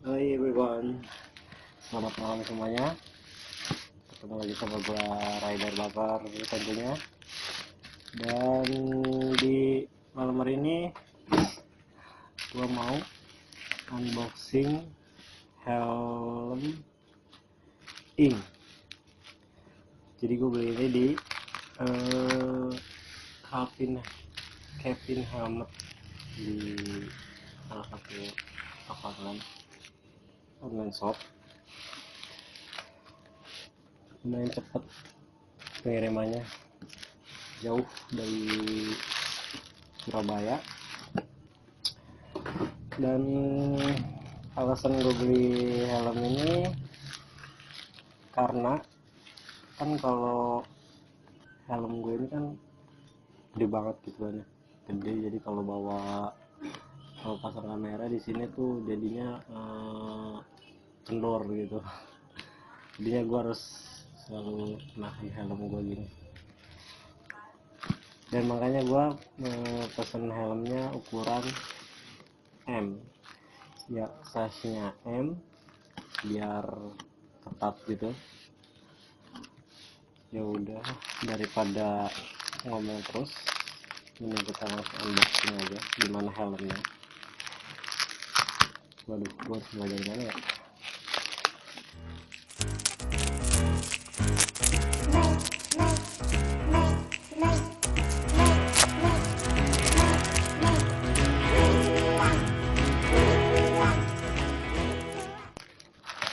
Hai everyone, selamat malam semuanya. Ketemu lagi sama gua Rider Bakar tentunya. Dan di malam hari ini gua mau unboxing helm Ink. Jadi gua beli ini di Kevin Helmet di salah satu toko online shop. Lumayan cepet pengirimannya, jauh dari Surabaya. Dan alasan gue beli helm ini karena kan kalau helm gue ini kan gede banget gitu kan ya, gede. Jadi kalau pasang kamera di sini tuh jadinya kendor gitu. Jadinya gue harus selalu nahan helm gue gini. Dan makanya gue pesen helmnya ukuran M, ya size-nya M biar ketat gitu. Ya udah, daripada ngomong terus, ini kita langsung unboxing aja gimana helmnya. Waduh, gue harus mulai dari mana ya?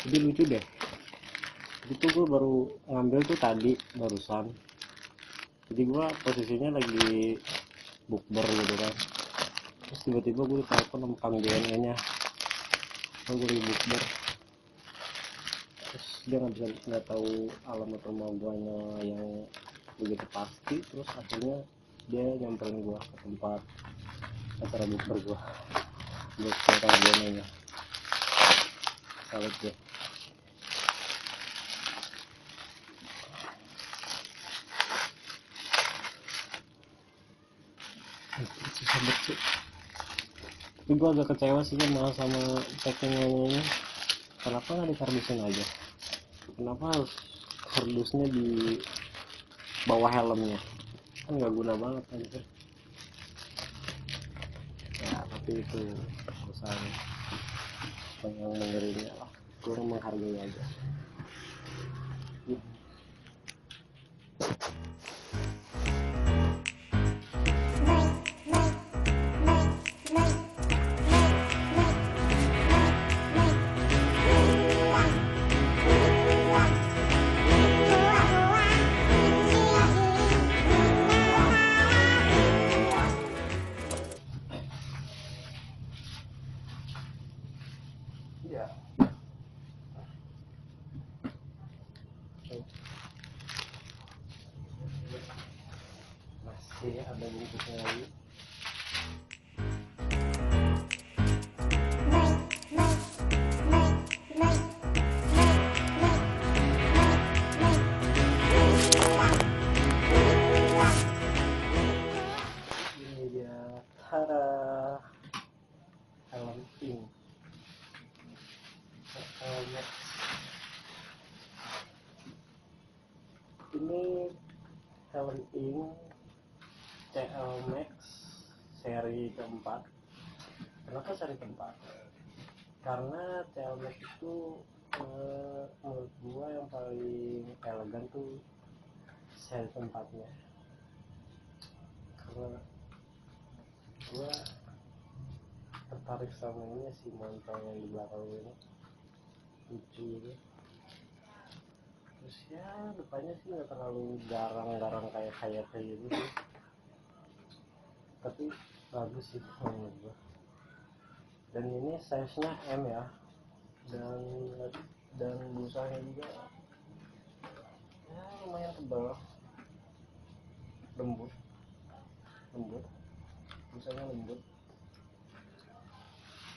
Jadi lucu deh, itu gue baru ngambil tuh tadi barusan. Jadi gue posisinya lagi bukber gitu kan, terus tiba-tiba gue ditelepon sama Kang JNE nya. Oh, gue lagi bukber, terus dia nggak tahu alamat rumah guanya yang begitu pasti. Terus akhirnya dia nyamperin gua ke tempat acara bukber gua, buat ke Kang JNE nya. Salut deh. Susah betul. Tapi gue agak kecewa sih sama packingnya ini. Kenapa nggak dikardusin aja? Kenapa harus kardusnya di bawah helmnya? Kan nggak guna banget kan itu. Ya tapi itu urusan yang mengerinya lah. Gue menghargai aja. Ya. Masih ada bungkusnya lagi. Ini dia, tada, helm Ink Max. Ini helm Ink CL Max seri keempat. Kenapa seri keempat? Karena CL Max itu menurut gua yang paling elegan tuh seri keempatnya. Karena gua tertarik sama ini si montong yang di belakang ini, lucu gitu. Terus ya depannya sih nggak terlalu garang-garang kayak gitu sih, tapi bagus sih menurut gua. Dan ini size nya M ya, dan busanya juga ya lumayan tebal, lembut busanya lembut.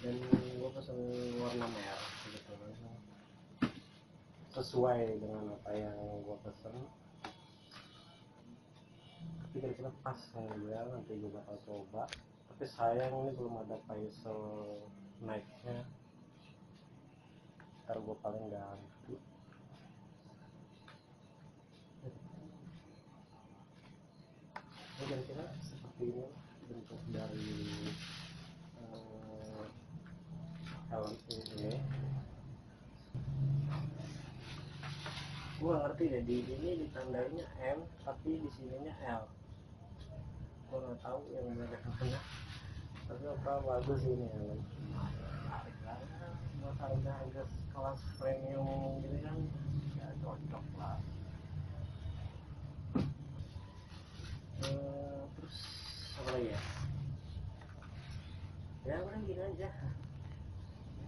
Dan gua pesen warna merah sebetulnya, sesuai dengan apa yang gua pesen. Tapi kira-kira pas sama gue, nanti gue bakal coba. Tapi sayang ini belum ada Paisel Nike-nya. ntar gue paling ganti. Dan kira seperti ini bentuk dari helm ini. Gue ngerti deh, di ini ditandainya M tapi di sininya L. Gue nggak tahu yang benar mana, tapi apa bagus ini helm. Menarik banget buat harga kelas premium gini kan, ya cocok lah. Terus apa lagi ya? Ya udah gini aja.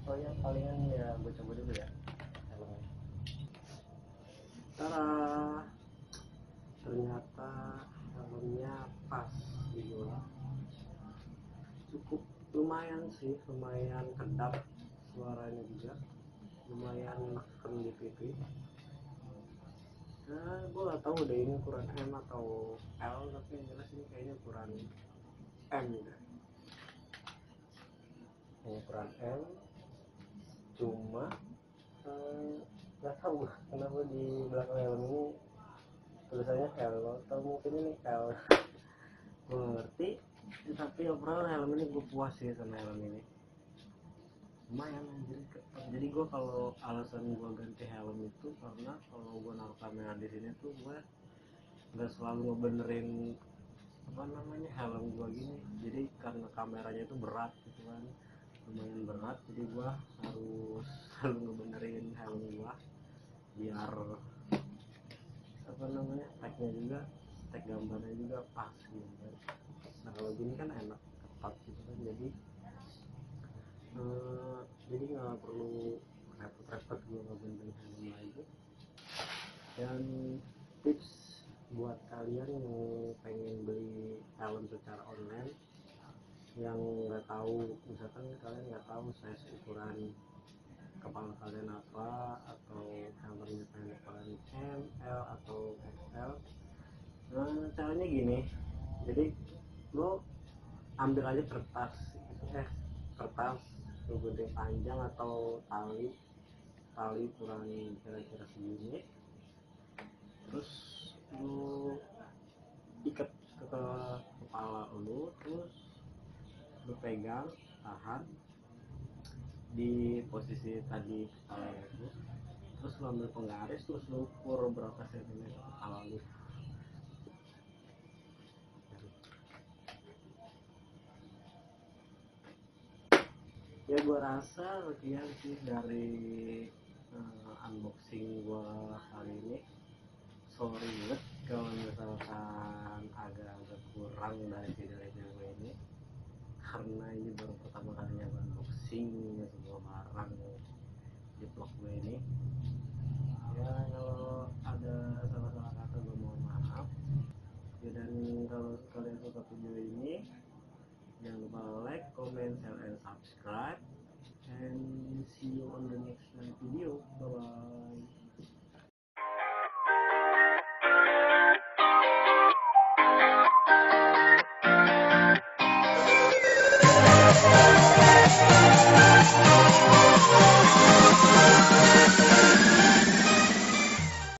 Oh ya palingan ya gue coba dulu ya helmnya. Ternyata helmnya pas dijual, cukup lumayan sih, lumayan kedap suaranya juga, lumayan neken di pipi. Nah gue gak tahu deh ini ukuran M atau L, tapi yang jelas ini kayaknya ukuran M deh. Ini ukuran M, cuma nggak tahu kenapa di belakang helm ini tulisannya L, atau mungkin ini L. Gue ngerti, tapi overall helm ini gue puas sih sama helm ini, lumayan anjir. Jadi gue kalau alasan gue ganti helm itu karena kalau gue naruh kamera di sini tuh gue nggak selalu ngebenerin apa namanya helm gue gini, jadi karena kameranya itu berat gitu kan, lumayan berat, jadi gue harus selalu ngebenerin helm gue biar apa namanya tagnya juga, tag gambarnya juga pas gitu kan. Nah kalau gini kan enak ketat gitu kan, jadi nggak perlu repot-repot gue ngebenerin helm lagi. Dan tips buat kalian yang pengen beli helm secara online, yang nggak tahu, misalkan kalian nggak tahu size ukuran kepala kalian apa, atau helmnya pengen ukuran M, L atau XL. Nah caranya gini, jadi lo ambil aja kertas, kertas lo gede panjang atau tali ukuran kira-kira segini, terus lu ikat ke kepala lu, terus lu pegang, tahan di posisi tadi kepala lu, terus lu ambil penggaris, terus lu ukur berapa sentimeter kepala lu. Ya gua rasa sekian sih dari unboxing gua kali ini. Sorry banget kalau misalkan agak-agak kurang dari video gue ini, karena ini baru pertama kalinya gue unboxing sebuah barang di vlog gue ini. Ya kalau ada salah-salah kata gue mohon maaf ya, dan kalau kalian suka